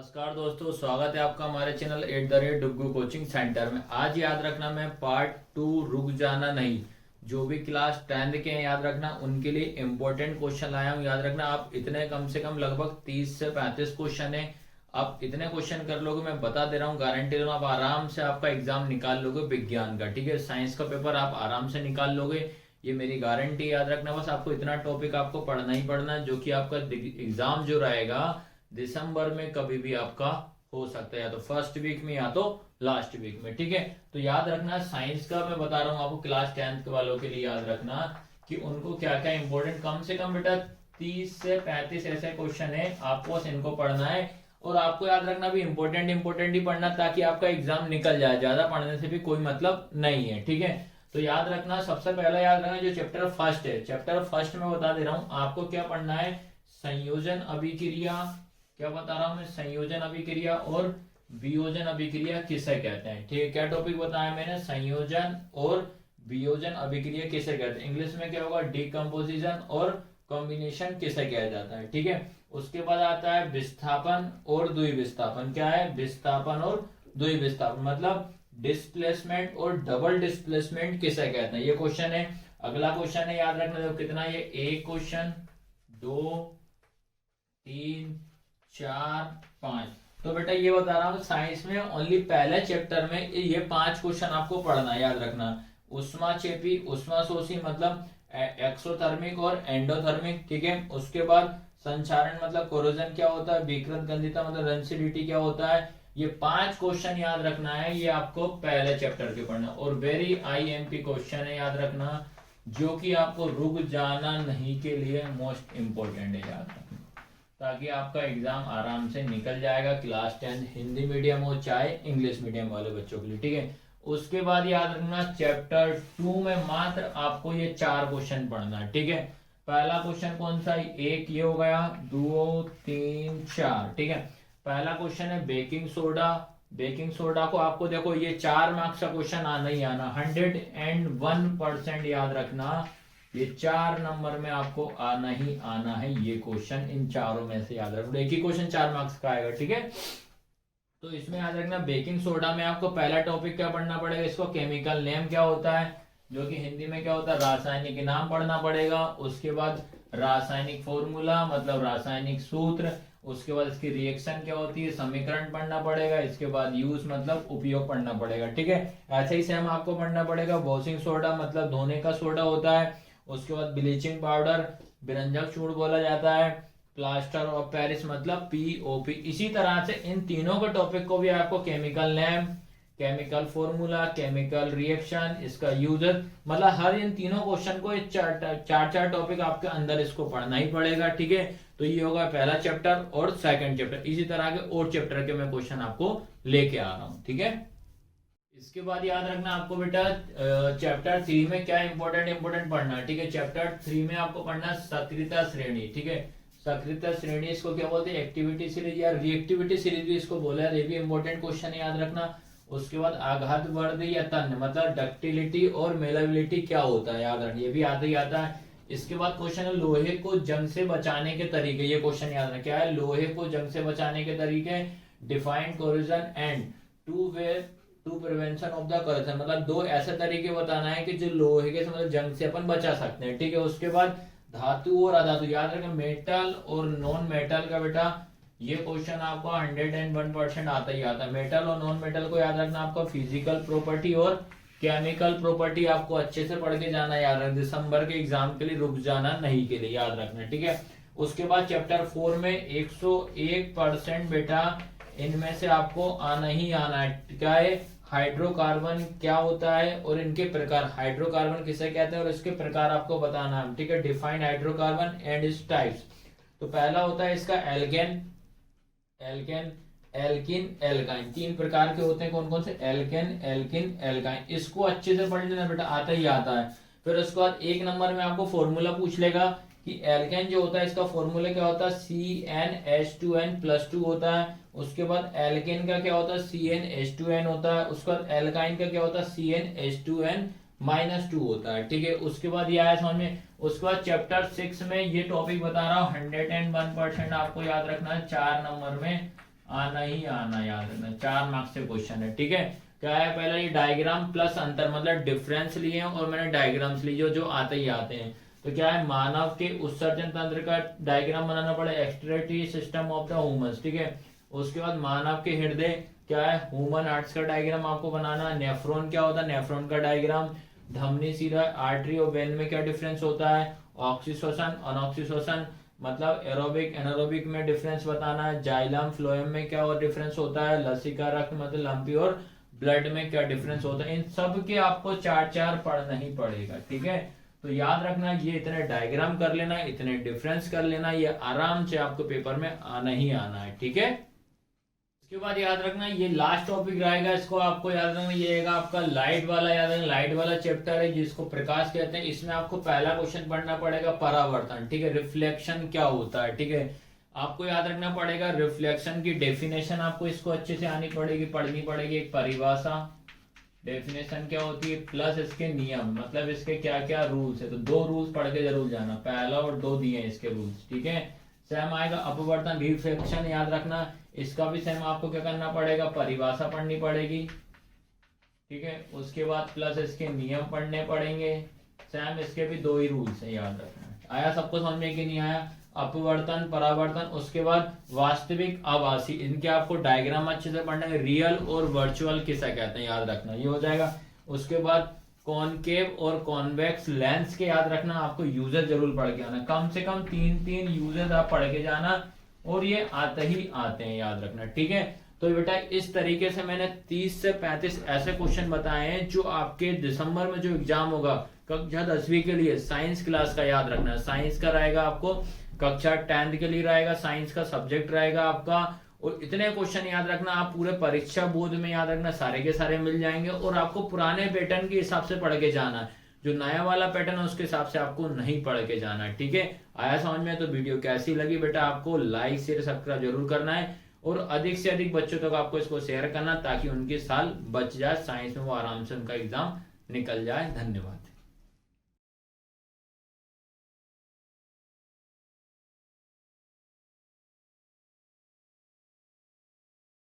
नमस्कार दोस्तों, स्वागत है आपका हमारे चैनल @डुग्गू कोचिंग सेंटर में। आज याद रखना, मैं पार्ट 2 रुक जाना नहीं, जो भी क्लास 10th के हैं याद रखना उनके लिए इंपॉर्टेंट क्वेश्चन लाया हूँ। याद रखना आप इतने कम से कम लगभग 30 से 35 क्वेश्चन है। आप इतने क्वेश्चन कर लोगे, मैं बता दे रहा हूँ, गारंटी दे रहा हूँ, आप आराम से आपका एग्जाम निकाल लोगे विज्ञान का। ठीक है, साइंस का पेपर आप आराम से निकाल लोगे, ये मेरी गारंटी। याद रखना बस आपको इतना टॉपिक आपको पढ़ना ही पढ़ना है, जो कि आपका एग्जाम जो रहेगा दिसंबर में कभी भी आपका हो सकता है, या तो फर्स्ट वीक में या तो लास्ट वीक में। ठीक है, तो याद रखना साइंस का मैं बता रहा हूँ आपको, क्लास 10th के वालों के लिए याद रखना कि उनको क्या क्या इंपॉर्टेंट, कम से कम बेटा 30 से 35 ऐसे क्वेश्चन है, आपको बस इनको पढ़ना है। और आपको याद रखना भी इंपॉर्टेंट ही पढ़ना, ताकि आपका एग्जाम निकल जाए, ज्यादा पढ़ने से भी कोई मतलब नहीं है। ठीक है, तो याद रखना सबसे पहला याद रखना जो चैप्टर फर्स्ट है, चैप्टर फर्स्ट में बता दे रहा हूँ आपको क्या पढ़ना है। संयोजन अभिक्रिया, क्या बता रहा हूं मैं, संयोजन अभिक्रिया और वियोजन अभिक्रिया किसे कहते हैं। ठीक है, क्या टॉपिक बताया मैंने, संयोजन और वियोजन अभिक्रिया किसे कहते हैं। इंग्लिश में क्या होगा, डिकम्पोजिशन और कॉम्बिनेशन किसे कहा जाता है। ठीक है, उसके बाद आता है विस्थापन और द्विविस्थापन। क्या है, विस्थापन और द्विविस्थापन मतलब डिस्प्लेसमेंट और डबल डिस्प्लेसमेंट किसे कहते हैं, ये क्वेश्चन है। अगला क्वेश्चन है, याद रखना देखो कितना, ये एक क्वेश्चन, 2 3 4 5। तो बेटा ये बता रहा हूँ साइंस में ओनली पहले चैप्टर में ये 5 क्वेश्चन आपको पढ़ना है। याद रखना उष्मा चेपी, उष्मा शोषी मतलब एक्सोथर्मिक और एंडोथर्मिक। ठीक है, उसके बाद संचारण मतलब कोरोजन क्या होता है, विकृत गंधिता मतलब रेंसिडिटी क्या होता है। ये 5 क्वेश्चन याद रखना है, ये आपको पहले चैप्टर के पढ़ना। और वेरी IMP क्वेश्चन है याद रखना, जो कि आपको रुक जाना नहीं के लिए मोस्ट इंपोर्टेंट है। याद रखना ताकि आपका एग्जाम आराम से निकल जाएगा, क्लास 10 हिंदी मीडियम हो चाहे इंग्लिश मीडियम वाले बच्चों के लिए। ठीक है, उसके बाद याद रखना चैप्टर 2 में मात्र आपको ये 4 क्वेश्चन पढ़ना है। ठीक है, पहला क्वेश्चन कौन सा, एक ये हो गया, 2 3 4। ठीक है, पहला क्वेश्चन है बेकिंग सोडा। बेकिंग सोडा को आपको देखो ये 4 मार्क्स का क्वेश्चन आना ही आना, 101% याद रखना, ये 4 नंबर में आपको आना ही आना है ये क्वेश्चन। इन चारों में से याद रखो, एक ही क्वेश्चन 4 मार्क्स का आएगा। ठीक है, तो इसमें याद रखना बेकिंग सोडा में आपको पहला टॉपिक क्या पढ़ना पड़ेगा, इसको केमिकल नेम क्या होता है, जो कि हिंदी में क्या होता है, रासायनिक नाम पढ़ना पड़ेगा। उसके बाद रासायनिक फॉर्मूला मतलब रासायनिक सूत्र। उसके बाद इसकी रिएक्शन क्या होती है, समीकरण पढ़ना पड़ेगा। इसके बाद यूज मतलब उपयोग पढ़ना पड़ेगा। ठीक है, ऐसे ही सेम आपको पढ़ना पड़ेगा वॉशिंग सोडा मतलब धोने का सोडा होता है। उसके बाद ब्लीचिंग पाउडर विरंजक चूर्ण बोला जाता है। प्लास्टर ऑफ पेरिस मतलब POP। इसी तरह से इन तीनों के टॉपिक को भी आपको chemical name, chemical formula, chemical reaction, इसका यूजर मतलब हर इन तीनों क्वेश्चन को 4 टॉपिक आपके अंदर इसको पढ़ना ही पड़ेगा। ठीक है, तो ये होगा पहला चैप्टर और सेकंड चैप्टर। इसी तरह के और चैप्टर के मैं क्वेश्चन आपको लेके आ रहा हूँ। ठीक है, इसके बाद याद रखना आपको बेटा चैप्टर 3 में क्या इंपॉर्टेंट पढ़ना है। ठीक है, चैप्टर 3 में आपको पढ़ना सक्रियता श्रेणी। ठीक है, सक्रियता श्रेणी इसको क्या बोलते हैं, एक्टिविटी सीरीज या रिएक्टिविटी सीरीज भी इसको बोला है, ये भी इंपॉर्टेंट क्वेश्चन है, याद रखना। उसके बाद आघात वर्धी या तन्य मतलब डक्टिलिटी और मेलाबिलिटी क्या होता है, याद रखना, ये भी आते ही आता है। इसके बाद क्वेश्चन है लोहे को जंग से बचाने के तरीके, ये क्वेश्चन याद रखना, क्या है, लोहे को जंग से बचाने के तरीके, defined corrosion and to prevention of the correction मतलब 2 ऐसे तरीके बताना है कि जो लोहे के मतलब जंग से अपन बचा सकते हैं। ठीक है, उसके बाद धातु और अधातु, याद रखें मेटल और नॉन मेटल का बेटा ये क्वेश्चन आपको 101% आता ही आता है। मेटल और नॉन मेटल को याद रखना, आपको फिजिकल प्रॉपर्टी और केमिकल प्रॉपर्टी आपको अच्छे से पढ़ के जाना, याद रखना, दिसंबर के एग्जाम के लिए रुक जाना नहीं के लिए, याद रखना। ठीक है, उसके बाद चैप्टर 4 में 101% बेटा इनमें से आपको आना ही आना है। क्या है, हाइड्रोकार्बन क्या होता है और इनके प्रकार, हाइड्रोकार्बन किसे कहते हैं और इसके प्रकार आपको बताना है। ठीक है, defined hydrocarbon and its types. तो पहला होता है इसका एल्केन, एल्किन, एल्काइन। 3 प्रकार के होते हैं, कौन कौन से, एल्केन, एल्किन, एल्काइन। इसको अच्छे से पढ़ लेना बेटा, आता ही आता है। फिर उसके बाद 1 नंबर में आपको फॉर्मूला पूछ लेगा कि एल्केन जो होता है इसका फॉर्मूला क्या होता है, CnH2n+2 होता है। उसके बाद एल्केन का क्या होता है, CnH2n होता है। उसके बाद एल्काइन का क्या होता है, CnH2n-2 होता है। ठीक है, उसके बाद ये आया समझ में। उसके बाद चैप्टर 6 में ये टॉपिक बता रहा हूँ, 101% आपको याद रखना है, 4 नंबर में आना ही आना, याद रखना 4 मार्क्स से क्वेश्चन है। ठीक है, क्या है पहला ये डायग्राम प्लस अंतर मतलब डिफरेंस लिए हैं और मैंने डायग्राम्स लिए जो आते ही आते हैं। तो क्या है मानव के उत्सर्जन तंत्र का डायग्राम बनाना पड़े, excretory system of the humans. ठीक है, उसके बाद मानव के हृदय क्या है ह्यूमन हार्ट्स का डायग्राम आपको बनाना। नेफ्रॉन क्या होता है, नेफ्रॉन का डायग्राम। धमनी सीधा आर्टरी और वेन में क्या डिफरेंस होता है। ऑक्सीश्वसन अनऑक्सीश्वसन मतलब एरोबिक एनारोबिक में डिफरेंस बताना है। जाइलम फ्लोएम में क्या और डिफरेंस होता है। लसिका रक्त मतलब लंपी और ब्लड में क्या डिफरेंस होता है। इन सब के आपको 4 पढ़ना ही पड़ेगा। ठीक है, तो याद रखना ये इतने डायग्राम कर लेना, इतने डिफरेंस कर लेना, ये आराम से आपको पेपर में आना ही आना है। ठीक है, इसके बाद याद रखना ये लास्ट टॉपिक रहेगा, इसको आपको याद रखना ये रहेगा आपका लाइट वाला। याद रखना लाइट वाला चैप्टर है जिसको प्रकाश कहते हैं। इसमें आपको पहला क्वेश्चन पढ़ना पड़ेगा परावर्तन। ठीक है, रिफ्लेक्शन क्या होता है। ठीक है, आपको याद रखना पड़ेगा रिफ्लेक्शन की डेफिनेशन आपको इसको अच्छे से आनी पड़ेगी, पढ़नी पड़ेगी। एक परिभाषा डेफिनेशन क्या होती है प्लस इसके नियम मतलब इसके क्या क्या रूल्स है। तो 2 रूल्स पढ़ के जरूर जाना, पहला और 2 दिए हैं इसके रूल्स। ठीक है, सेम आएगा अपवर्तन रिफ्लेक्शन, याद रखना इसका भी सेम आपको क्या करना पड़ेगा, परिभाषा पढ़नी पड़ेगी। ठीक है, उसके बाद प्लस इसके नियम पढ़ने पड़ेंगे। सेम इसके भी 2 ही रूल्स हैं, याद रखना। आया सबको समझ में कि नहीं आया। अपवर्तन परावर्तन, उसके बाद वास्तविक आभासी, इनके आपको डायग्राम अच्छे से पढ़ना है। रियल और वर्चुअल किसे कहते हैं याद रखना, ये हो जाएगा। उसके बाद कॉनकेव और कॉन्वेक्स लेंस के याद रखना आपको यूजेस जरूर पढ़ के आना, कम से कम 3 यूजेस आप पढ़ के जाना और ये आते ही आते हैं, याद रखना। ठीक है, तो बेटा इस तरीके से मैंने 30 से 35 ऐसे क्वेश्चन बताए हैं जो आपके दिसंबर में जो एग्जाम होगा कक्षा 10वीं के लिए साइंस क्लास का, याद रखना साइंस का रहेगा आपको, कक्षा 10th के लिए रहेगा, साइंस का सब्जेक्ट रहेगा आपका। और इतने क्वेश्चन याद रखना आप पूरे परीक्षा बोर्ड में याद रखना सारे के सारे मिल जाएंगे। और आपको पुराने पैटर्न के हिसाब से पढ़ के जाना है, जो नया वाला पैटर्न है उसके हिसाब से आपको नहीं पढ़ के जाना है। ठीक है, आया समझ में। तो वीडियो कैसी लगी बेटा आपको लाइक शेयर सब्सक्राइब जरूर करना है और अधिक से अधिक बच्चों तक आपको इसको शेयर करना ताकि उनके साल बच जाए, साइंस में वो आराम से उनका एग्जाम निकल जाए। धन्यवाद।